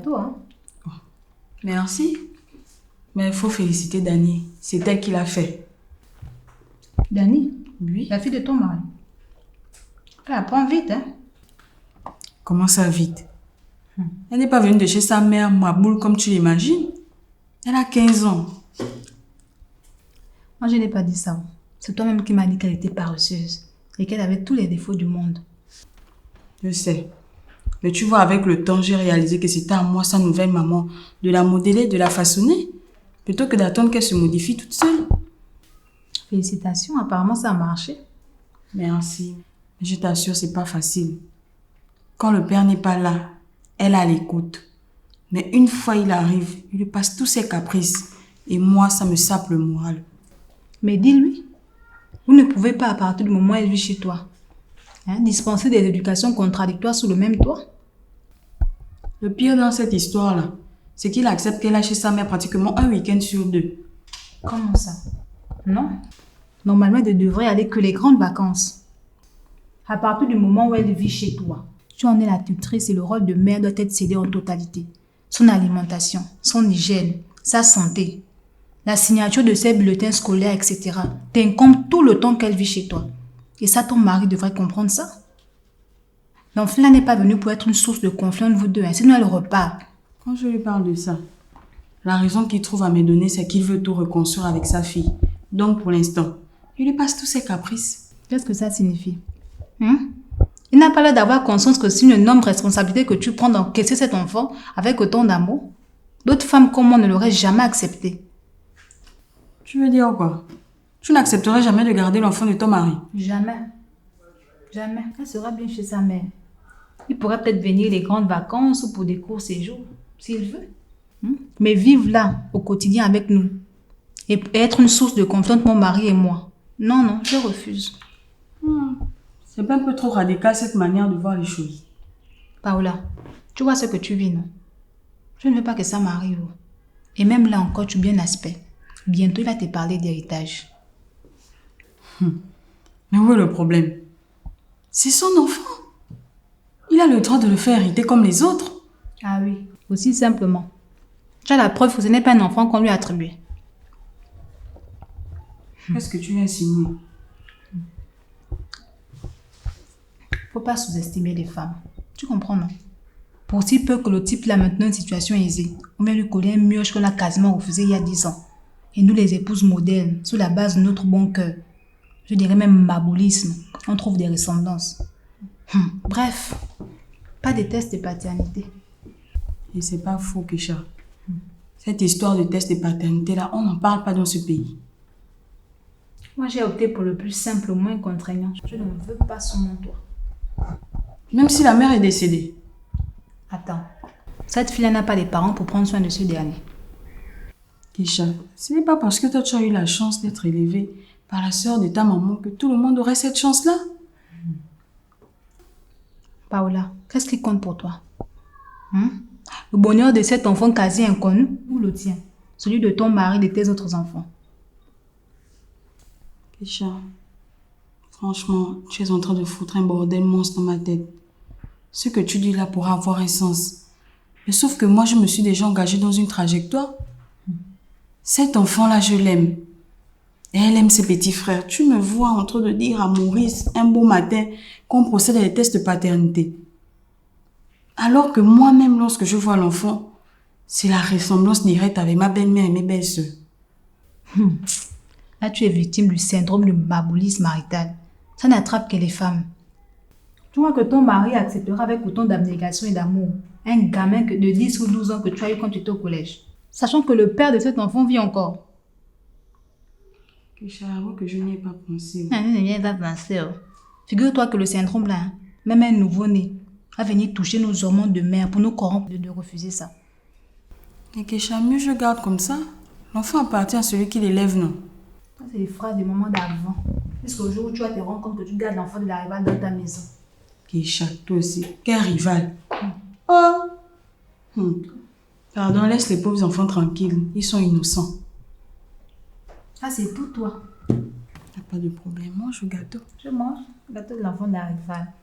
gâteau, hein. Merci. Mais il faut féliciter Dani. C'est elle qui l'a fait. Dani, Oui. la fille de ton mari. Elle apprend vite, hein. Comment ça vite? Elle n'est pas venue de chez sa mère, Maboule, comme tu l'imagines. Elle a 15 ans. Moi, je n'ai pas dit ça. C'est toi-même qui m'as dit qu'elle était paresseuse et qu'elle avait tous les défauts du monde. Je sais. Mais tu vois, avec le temps, j'ai réalisé que c'était à moi, sa nouvelle maman, de la modeler, de la façonner, plutôt que d'attendre qu'elle se modifie toute seule. Félicitations, apparemment ça a marché. Merci. Mais je t'assure, c'est pas facile. Quand le père n'est pas là, elle a l'écoute. Mais une fois il arrive, il lui passe tous ses caprices. Et moi, ça me sape le moral. Mais dis-lui, vous ne pouvez pas, à partir du moment où elle vit chez toi, dispenser des éducations contradictoires sous le même toit. Le pire dans cette histoire-là, c'est qu'il accepte qu'elle a chez sa mère pratiquement un week-end sur 2. Comment ça? Non. Normalement, elle ne devrait aller que les grandes vacances. À partir du moment où elle vit chez toi, tu en es la tutrice et le rôle de mère doit être cédé en totalité. Son alimentation, son hygiène, sa santé, la signature de ses bulletins scolaires, etc. t'incombe tout le temps qu'elle vit chez toi. Et ça, ton mari devrait comprendre ça. L'enfant là n'est pas venu pour être une source de conflit entre vous deux, sinon elle repart. Quand je lui parle de ça, la raison qu'il trouve à me donner, c'est qu'il veut tout reconstruire avec sa fille. Donc pour l'instant, il lui passe tous ses caprices. Qu'est-ce que ça signifie? Il n'a pas l'air d'avoir conscience que c'est une énorme responsabilité que tu prends d'encaisser cet enfant avec autant d'amour. D'autres femmes comme moi ne l'auraient jamais accepté. Tu veux dire quoi? Tu n'accepterais jamais de garder l'enfant de ton mari? Jamais. Jamais. Elle sera bien chez sa mère. Il pourrait peut-être venir les grandes vacances ou pour des courts séjours, s'il veut. Mais vivre là, au quotidien avec nous, et être une source de conflit entre mon mari et moi. Non, non, je refuse. C'est un peu trop radical cette manière de voir les choses. Paola, tu vois ce que tu vis, non? Je ne veux pas que ça m'arrive. Et même là encore, tu bien aspect. Bientôt, il va te parler d'héritage. Mais où est le problème? C'est son enfant. Il a le droit de le faire hériter comme les autres. Ah oui, aussi simplement. Tu as la preuve que ce n'est pas un enfant qu'on lui a attribué. Qu'est-ce que tu viens insinuer? Faut pas sous-estimer les femmes. Tu comprends, non? Pour si peu que le type là maintenant une situation aisée, on vient lui coller un mioche qu'on a quasiment refusé il y a 10 ans. Et nous les épouses modernes, sur la base de notre bon cœur, je dirais même maboulisme, on trouve des ressemblances. Bref, pas de test de paternité. Et c'est pas faux, Kesha. Cette histoire de test de paternité là, on n'en parle pas dans ce pays. Moi j'ai opté pour le plus simple, le moins contraignant. Je ne veux pas sur mon toit. Même si la mère est décédée. Attends, cette fille n'a pas les parents pour prendre soin de ce dernier. Kesha, ce n'est pas parce que toi tu as eu la chance d'être élevée par la sœur de ta maman que tout le monde aurait cette chance-là. Paola, qu'est-ce qui compte pour toi? Le bonheur de cet enfant quasi inconnu ou le tien? Celui de ton mari et de tes autres enfants? Kesha, franchement, tu es en train de foutre un bordel monstre dans ma tête. Ce que tu dis là pourra avoir un sens. Mais sauf que moi, je me suis déjà engagée dans une trajectoire. Cet enfant-là, je l'aime. Et elle aime ses petits frères. Tu me vois en train de dire à Maurice un beau matin qu'on procède à des tests de paternité. Alors que moi-même, lorsque je vois l'enfant, c'est la ressemblance directe avec ma belle-mère et mes belles-sœurs. Là, tu es victime du syndrome du maboulisme marital. Ça n'attrape que les femmes. Tu vois que ton mari acceptera avec autant d'abnégation et d'amour un gamin de 10 ou 12 ans que tu as eu quand tu étais au collège. Sachant que le père de cet enfant vit encore. Kesha, avoue que je n'y ai pas pensé. Je n'y ai pas pensé. Figure-toi que le syndrome là, même un nouveau-né, va venir toucher nos hormones de mère pour nous corrompre de refuser ça. Et Kesha, mieux je garde comme ça. L'enfant appartient à celui qui l'élève, non? Ça, c'est les phrases du moment d'avant. Jusqu'au jour où tu vas te rendre compte que tu gardes l'enfant de la rivale dans ta maison. Kesha, toi aussi. Quel rival? Oh! Pardon, laisse les pauvres enfants tranquilles. Ils sont innocents. Ah, c'est pour toi. Il n'y a pas de problème. Mange le gâteau. Je mange le gâteau de l'enfant de la rivale.